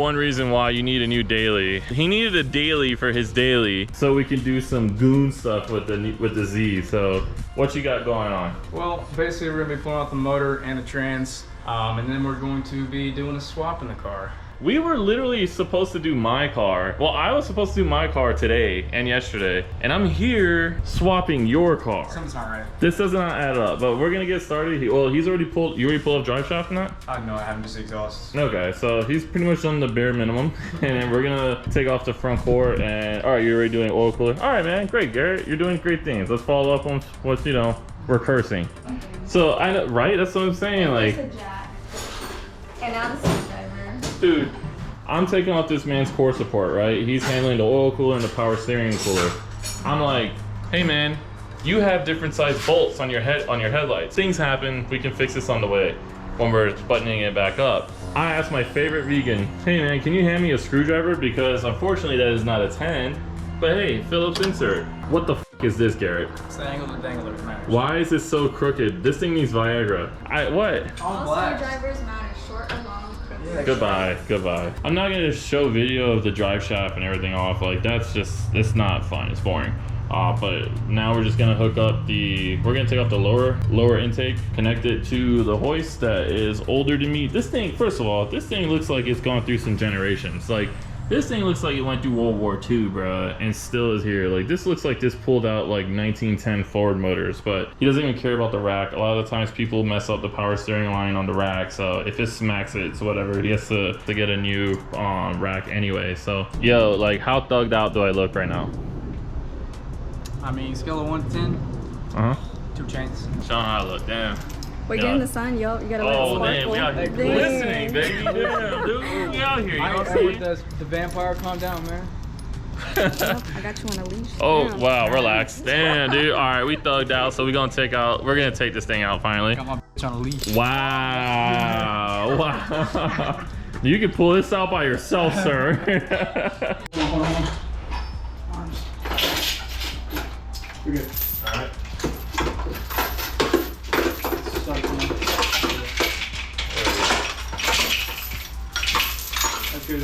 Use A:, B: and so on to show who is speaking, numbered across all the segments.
A: one reason why you need a new daily. He needed a daily for his daily, so we can do some goon stuff with the Z. So what you got going on?
B: Well, basically we're gonna be pulling out the motor and the trans, and then we're going to be doing a swap in the car.
A: We were literally supposed to do my car. Well, I was supposed to do my car today and yesterday, and I'm here swapping your car.
B: Something's not right.
A: This does not add up, but we're gonna get started. Well, he's already pulled. You already pulled up drive shaft in that?
B: No, I haven't, just exhaust.
A: Okay, so he's pretty much done the bare minimum, and then we're gonna take off the front core. And all right, you're already doing oil cooler. All right, man, great, Garrett. You're doing great things. Let's follow up on what's we're cursing. So I know, right? That's what I'm saying. Like,
C: and now the screwdriver.
A: dude, I'm taking off this man's core support, right? He's handling the oil cooler and the power steering cooler. I'm like, hey man, you have different size bolts on your headlights. Things happen, we can fix this on the way when we're buttoning it back up. I asked my favorite vegan, hey man, can you hand me a screwdriver? Because unfortunately that is not a 10, but hey, Phillips insert. What the f is this, Garrett?
B: It's the angle of the dangler matters.
A: Why is this so crooked? This thing needs Viagra. What?
C: All screwdrivers matter, short or long.
A: Yeah, goodbye. I'm not gonna show video of the drive shaft and everything off. Like it's not fun. It's boring. But now we're just gonna hook up we're gonna take off the lower intake, connect it to the hoist that is older than me. This thing, first of all, this thing looks like it's gone through some generations. Like, this thing looks like it went through World War II, bro, and still is here. Like, this looks like this pulled out like 1910 Ford motors, but he doesn't even care about the rack. A lot of the times people mess up the power steering line on the rack, so if it smacks it, it's whatever. He has to get a new rack anyway. So, yo, like, how thugged out do I look right now?
B: I mean, scale of 1 to 10. 2 chains.
A: Show how I look, damn.
C: We're getting the sun, yo. You gotta let it sparkle.
A: Man, we out here glistening, baby. Damn, dude, we out here. You know what I'm saying?
B: The vampire, calm down, man.
C: I got you on a leash.
A: Oh,
C: Damn.
A: wow, relax. Damn, dude. All right, we thugged out, so we're gonna take this thing out finally.
B: Got my bitch on a leash.
A: Wow. Wow. You can pull this out by yourself, sir.
B: Hold on. Arms. You're good.
A: All right.
B: That's good.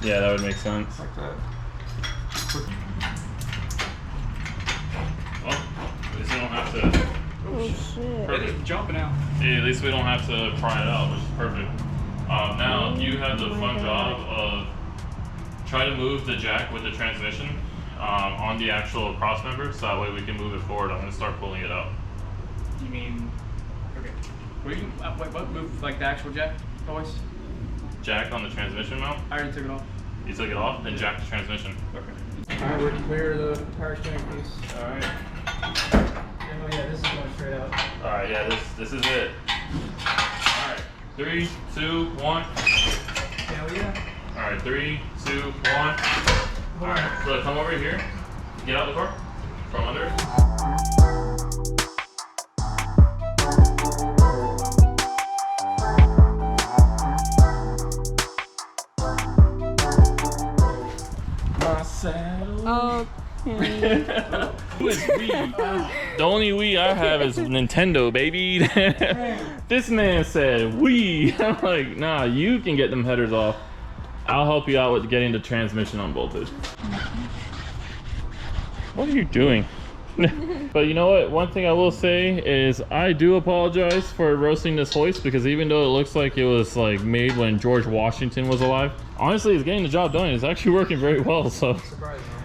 A: Yeah, that would make sense.
B: Like that.
A: Well, at least we don't have to.
C: Oh shit.
A: Perfect.
B: It's jumping out.
A: Yeah, at least we don't have to pry it out, which is perfect. Now you have the fun job of trying to move the jack with the transmission on the actual cross member, so that way we can move it forward. I'm gonna start pulling it out.
B: You mean, okay. Wait, what move, like the actual jack hoist?
A: Jack on the transmission mount.
B: I already took it off.
A: You took it off, then jack the transmission.
B: Okay. Alright, we're clear the power steering piece.
A: Alright.
B: Oh yeah, this is going straight out.
A: Alright, yeah, this is it. Alright. 3, 2, 1.
B: Hell yeah.
A: Alright, 3, 2, 1. Alright, so come over here. Get out the car. From under it.
C: Oh.
A: Who is we? The only Wii I have is Nintendo, baby. This man said we. I'm like, nah, you can get them headers off. I'll help you out with getting the transmission unbolted. What are you doing? But you know what? One thing I will say is I do apologize for roasting this hoist, because even though it looks like it was like made when George Washington was alive, honestly, it's getting the job done. It's actually working very well. So,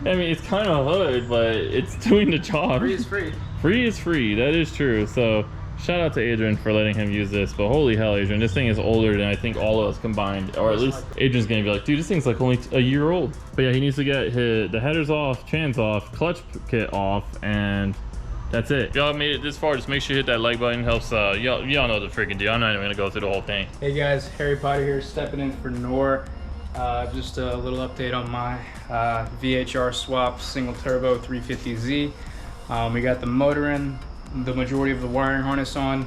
A: I mean, it's kind of hood, but it's doing the job.
B: Free is free.
A: Free is free. That is true. So, shout out to Adrian for letting him use this. But holy hell, Adrian, this thing is older than I think all of us combined. Or at least Adrian's gonna be like, dude, this thing's like only a year old. But yeah, he needs to get the headers off, trans off, clutch kit off, and that's it. If y'all made it this far, just make sure you hit that like button. Helps, y'all know the freaking deal. I'm not even gonna go through the whole thing.
B: Hey guys, Harry Potter here, stepping in for Noir. Just a little update on my VHR swap single turbo 350Z. We got the motor in, the majority of the wiring harness on.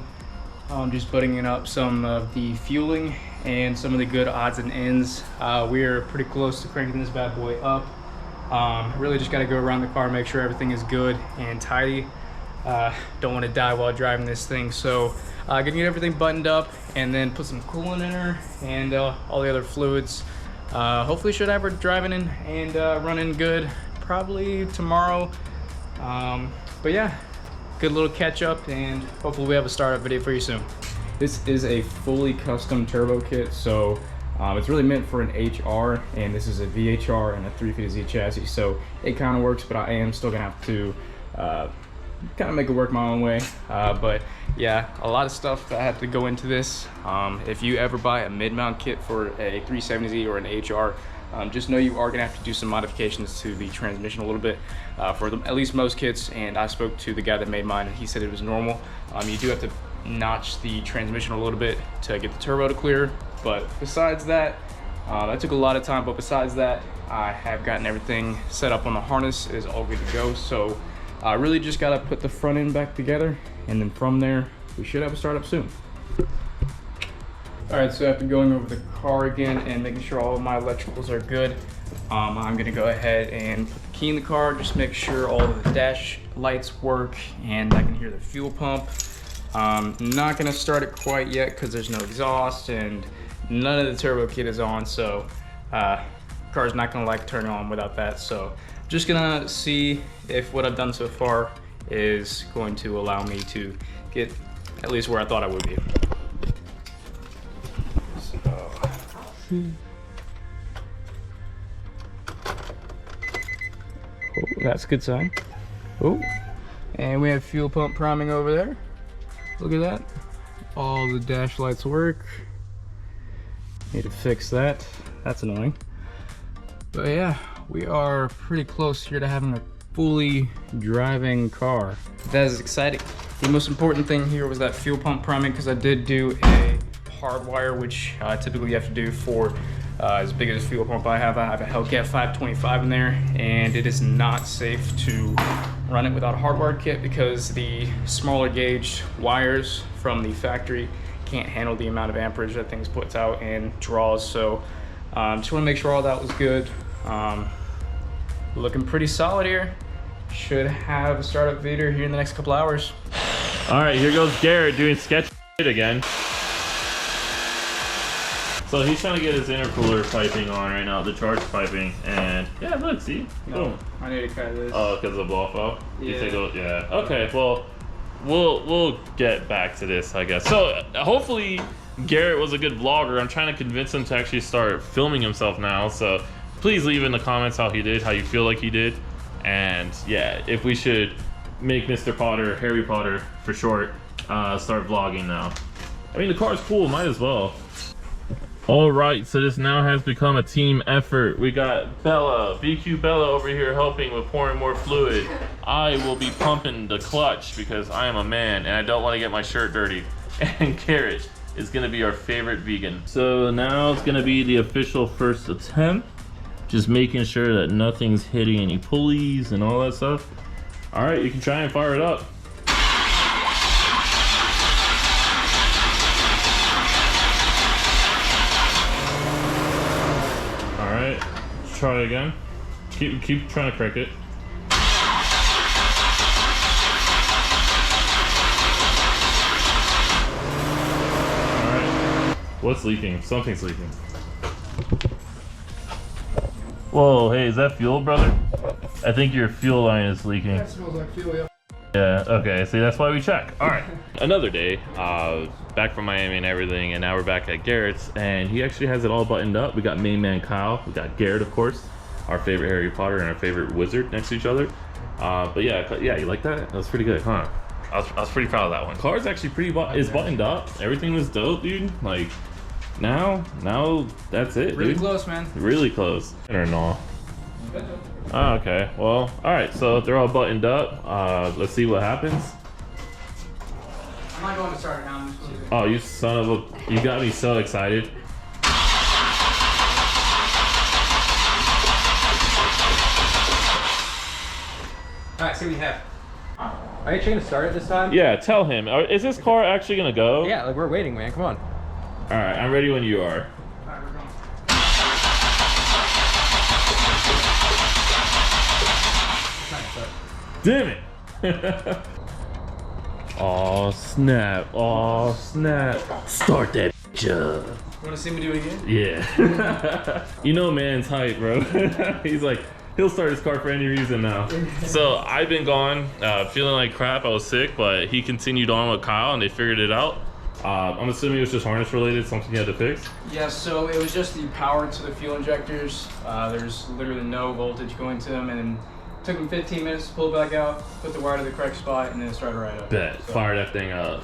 B: Just putting up some of the fueling and some of the good odds and ends. We're pretty close to cranking this bad boy up. Really just got to go around the car, make sure everything is good and tidy. Don't want to die while driving this thing. So gonna get everything buttoned up and then put some coolant in her and all the other fluids. Hopefully should have her driving in and running good probably tomorrow. But yeah, good little catch up, and hopefully we have a startup video for you soon. This is a fully custom turbo kit, so it's really meant for an HR, and this is a VHR and a 350Z chassis, so it kind of works, but I am still gonna have to kind of make it work my own way. But yeah, a lot of stuff that had to go into this. If you ever buy a mid-mount kit for a 370Z or an HR, just know you are gonna have to do some modifications to the transmission a little bit for at least most kits. And I spoke to the guy that made mine, and he said it was normal. You do have to notch the transmission a little bit to get the turbo to clear, but besides that, that took a lot of time. But besides that, I have gotten everything set up on the harness. It is all good to go. So I really just gotta put the front end back together, and then from there we should have a startup soon. All right, so after going over the car again and making sure all of my electricals are good, I'm gonna go ahead and put the key in the car, just make sure all of the dash lights work and I can hear the fuel pump. Not gonna start it quite yet because there's no exhaust and none of the turbo kit is on, so car's not gonna like turn on without that. So just gonna see if what I've done so far is going to allow me to get at least where I thought I would be. Oh, that's a good sign. Oh, and we have fuel pump priming over there. Look at that. All the dash lights work. Need to fix that. That's annoying. But yeah, we are pretty close here to having a fully driving car. That is exciting. The most important thing here was that fuel pump priming, because I did do a hardwire, which typically you have to do for as big as fuel pump I have. I have a Hellcat 525 in there, and it is not safe to run it without a hardwired kit because the smaller gauge wires from the factory can't handle the amount of amperage that things puts out and draws. So just want to make sure all that was good. Looking pretty solid here. Should have a startup video here in the next couple hours.
A: All right, here goes Garrett doing sketch again. So he's trying to get his intercooler piping on right now, the charge piping, and yeah, look, see?
B: No, I need to cut this.
A: Oh, because of blow off?
B: Yeah.
A: Yeah. Okay, well, we'll get back to this, I guess. So hopefully Garrett was a good vlogger. I'm trying to convince him to actually start filming himself now. So please leave in the comments how he did, how you feel like he did. And yeah, if we should make Mr. Potter, Harry Potter for short, start vlogging now. I mean, the car's cool, might as well. All right, so this now has become a team effort. We got Bella, BQ Bella over here helping with pouring more fluid. I will be pumping the clutch because I am a man and I don't want to get my shirt dirty. And Garrett is gonna be our favorite vegan. So now it's gonna be the official first attempt. Just making sure that nothing's hitting any pulleys and all that stuff. All right, you can try and fire it up. Try again. Keep trying to crank it. Alright. What's leaking? Something's leaking. Whoa, hey, is that fuel, brother? I think your fuel line is leaking.
B: That smells like fuel, yeah.
A: Yeah, okay, see, that's why we check. All right, another day, back from Miami and everything, and now we're back at Garrett's, and he actually has it all buttoned up. We got main man Kyle, we got Garrett, of course, our favorite Harry Potter and our favorite wizard next to each other. But yeah, you like that? That was pretty good, huh? I was pretty proud of that one. Car's actually is buttoned up. Everything was dope, dude. Like, now that's it,
B: Really
A: dude.
B: close, man.
A: Really close. Or no. Oh, okay, well, all right, so they're all buttoned up. Let's see what happens.
B: I'm not going to start it now. I'm just going to...
A: Oh, you son of a, you got me so excited.
B: All right, see what you have. Are you trying to start it this time?
A: Yeah, tell him. Is this car actually gonna go?
B: Yeah, like we're waiting, man, come on.
A: All right, I'm ready when you are.
B: All right, we're going.
A: Damn it. Oh snap! Oh snap! Start that bitch up.
B: You wanna see me do it again?
A: Yeah. You know man's hype, bro. He's like, he'll start his car for any reason now. So I've been gone, feeling like crap. I was sick, but he continued on with Kyle and they figured it out. I'm assuming it was just harness related, something you had to fix?
B: Yeah, so it was just the power to the fuel injectors. There's literally no voltage going to them, and then it took them 15 minutes to pull it back out, put the wire to the correct spot, and then it started right up.
A: Bet.
B: So.
A: Fire that thing up.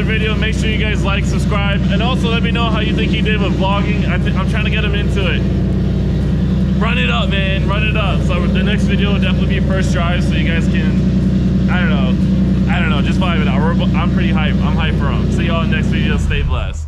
A: Video, make sure you guys like, subscribe, and also let me know how you think he did with vlogging. I'm trying to get him into it. Run it up, man, run it up. So the next video will definitely be first drive, so you guys can, I don't know, just vibe it out. I'm pretty hyped. I'm hyped for him. See y'all in the next video. Stay blessed.